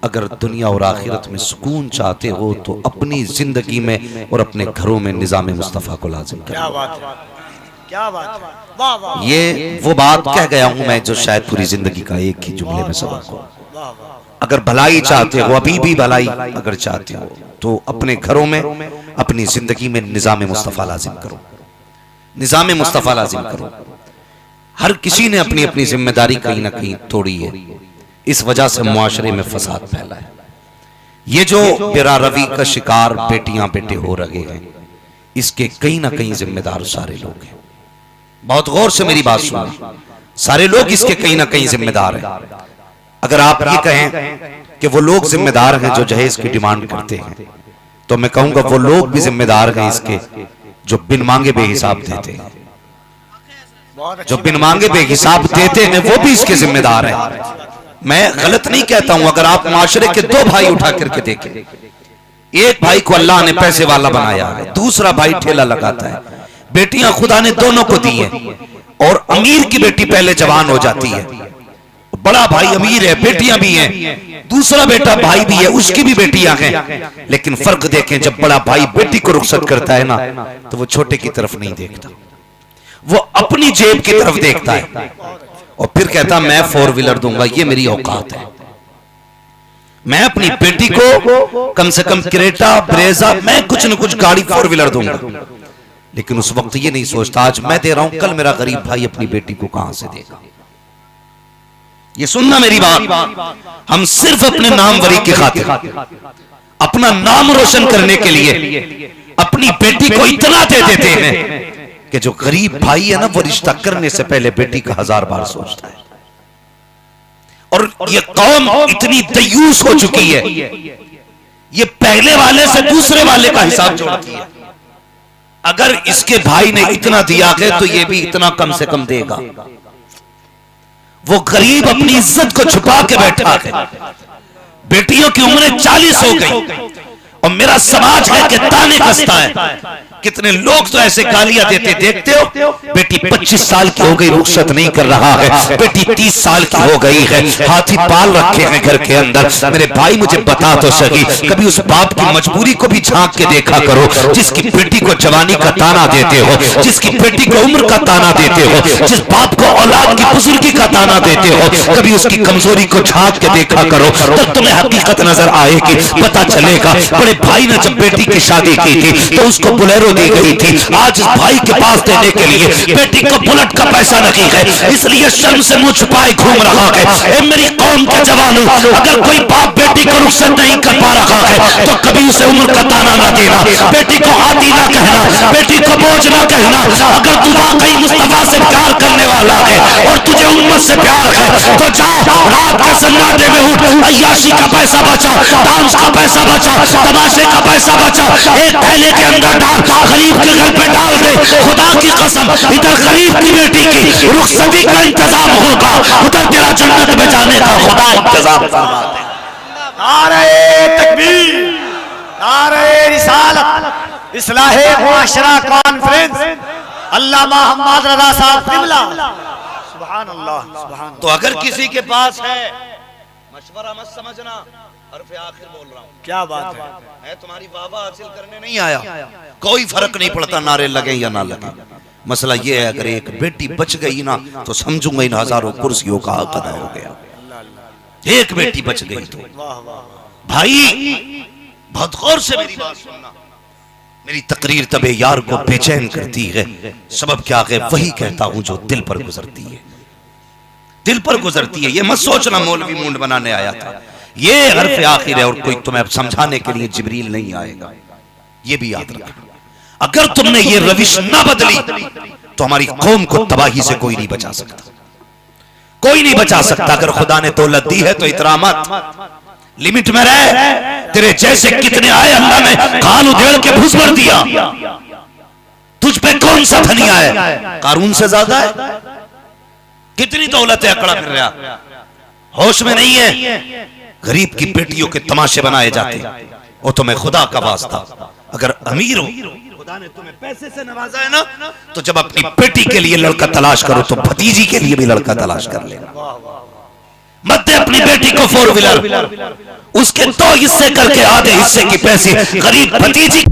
अगर दुनिया और आखिरत में सुकून चाहते हो तो अपनी जिंदगी में और अपने घरों में निजाम मुस्तफ़ा को लाजिम करो। क्या बात है, क्या बात है, वाह वाह। ये वो बात कह गया हूं मैं जो शायद पूरी जिंदगी का एक ही जुमले में सबक हो। अगर भलाई चाहते हो, अभी भी भलाई अगर चाहते हो तो अपने घरों में अपनी जिंदगी में निजाम मुस्तफ़ा लाजिम करो, निजाम मुस्तफ़ा लाजिम करो। हर किसी ने अपनी अपनी जिम्मेदारी कहीं ना कहीं तोड़ी है, इस वजह से मुआशरे में फसाद फैला है। ये जो बेरारवी का शिकार बेटियां बेटे हो रहे हैं, इसके कहीं ना कहीं जिम्मेदार सारे लोग हैं। बहुत गौर से मेरी बात सुनिए, सारे लोग इसके कहीं ना कहीं जिम्मेदार हैं। अगर आप ये कहें कि वो लोग जिम्मेदार हैं जो जहेज की डिमांड करते हैं, तो मैं कहूंगा वो लोग भी जिम्मेदार हैं इसके जो बिन मांगे बेहिसाब देते हैं। जो बिन मांगे बेहिसाब देते हैं वो भी इसके जिम्मेदार हैं। मैं गलत नहीं कहता हूं। अगर आप माशरे के दो भाई उठा करके देखें, एक भाई को अल्लाह ने पैसे वाला बनाया है, दूसरा भाई ठेला लगाता है। बेटियां खुदा ने दोनों को दी हैं और अमीर की बेटी पहले जवान हो जाती है। बड़ा भाई अमीर है, बेटियां भी हैं, दूसरा बेटा भाई भी है, उसकी भी बेटियां हैं। लेकिन फर्क देखें, जब बड़ा भाई बेटी को रुखसत करता है ना, तो वो छोटे की तरफ नहीं देखता, वो अपनी जेब की तरफ देखता है और फिर कहता मैं 4 व्हीलर दूंगा, ये मेरी औकात है। मैं अपनी बेटी को कम से कम क्रेटा ब्रेजा, मैं कुछ न कुछ गाड़ी 4 व्हीलर दूंगा। लेकिन उस वक्त ये नहीं सोचता आज मैं दे रहा हूं, कल मेरा गरीब भाई अपनी बेटी को कहां से देगा। ये सुनना मेरी बात, हम सिर्फ अपने नामवरी की खातिर, अपना नाम रोशन करने के लिए अपनी बेटी को इतना दे देते हैं कि जो गरीब भाई है ना, वो रिश्ता करने से पहले बेटी का 1000 बार सोचता है। और ये कौम इतनी दयूस हो चुकी है, ये पहले वाले से दूसरे वाले का हिसाब जोड़ती है। अगर इसके भाई ने इतना दिया है तो ये भी इतना कम से कम देगा। वो गरीब अपनी इज्जत को छुपा के बैठा है। बेटियों की उम्रें 40 हो गई और मेरा समाज है कि ताने कसता है। कितने लोग तो ऐसे गालियां देते देखते हो, बेटी 25 साल की हो गई, रुखसत नहीं कर रहा है, बेटी 30 साल की हो गई है, हाथी पाल रखे हैं घर के अंदर। मेरे भाई मुझे बता तो सही, कभी उस बाप की मजबूरी को भी झांक के देखा करो, जिसकी बेटी को जवानी का ताना देते हो, जिसकी बेटी को उम्र का ताना देते हो, जिस बाप को औलाद की बुजुर्गी का ताना देते हो, कभी उसकी कमजोरी को झांक के देखा करो, तब तुम्हें हकीकत नजर आएगी, पता चलेगा। बड़े भाई ने जब बेटी की शादी की थी तो उसको बुलेरो दी गई थी। आज इस भाई के पास देने के लिए बेटी को बुलेट का पैसा नहीं है, इसलिए शर्म से मुंह छुपाए घूम रहा है। ए मेरी कौम के जवानों, अगर कोई बाप बेटी को रुखसत नहीं कर पा रहा है तो कभी उसे उम्र का ताना ना देना, बेटी को हाथी ना कहना, बेटी को बोझ ना कहना। अगर तू वाकई मुस्तफा से प्यार करने वाला है और तुझे उम्मत से प्यार है तो जा रात के सन्नाटे में उठ, अय्याशी का पैसा बचा, डांस का पैसा बचा, तमाशे का पैसा बचा, एक थैले के अंदर डाल, गरीब के घर पे डाल दे। खुदा की कसम, इधर गरीब की बेटी की रुखसती का इंतजाम होगा, उधर तेरा जन्नत में जाने का खुदा इंतजाम फरमा दे। नारे तकबीर, नारे रिसालत, इस्लाहे मुआशरा कॉन्फ्रेंस, अल्लामा मोहम्मद रजा साहब किबला। सुभान अल्लाह, सुभान। तो अगर किसी के पास है, मशवरा मत समझना, हरफ आखिर बोल रहा हूं। क्या बात है, मैं तुम्हारी वाहवाह हासिल करने नहीं आया, कोई फर्क नहीं पड़ता नारे लगे या ना लगे। मसला ये है, अगर एक बेटी बच गई ना तो समझूंगा इन हजारों कुर्सियों का हक अदा हो गया। एक बेटी बच गई तो भाई बहुत गौर से मेरी बात सुनना। मेरी तकरीर तबे यार को बेचैन करती है, सबब क्या है, वही कहता हूं जो दिल पर गुजरती है, दिल पर गुजरती है। ये मत सोचना मौलवी मूंड बनाने आया था, ये हरफ आखिर है और कोई तुम्हें समझाने के लिए जिब्रील नहीं आएगा, ये भी याद रखना। अगर तुमने ये रविश ना बदली तो हमारी कौम को तबाही से कोई नहीं बचा सकता, कोई नहीं बचा सकता। अगर खुदा ने दौलत दी है तो इतरा मत, लिमिट में रह। तेरे जैसे कितने आए, अल्लाह ने खाल उधेड़ के भूस भर दिया, तुझ पे कौन सा धनिया है, कारून से ज्यादा है। कितनी दौलत है, अकड़ा फिर रहा, होश में नहीं है। गरीब की बेटियों के तमाशे बनाए जाते, और तुम्हें खुदा का वास्ता, अगर अमीर हो, खुदा ने तुम्हें पैसे से नवाजा है ना, तो जब अपनी बेटी के लिए लड़का तलाश करो तो भतीजी के लिए भी लड़का तलाश कर लेना। मत दे अपनी बेटी को 4 व्हीलर, उसके 2 हिस्से करके आधे हिस्से की पैसे गरीब भतीजी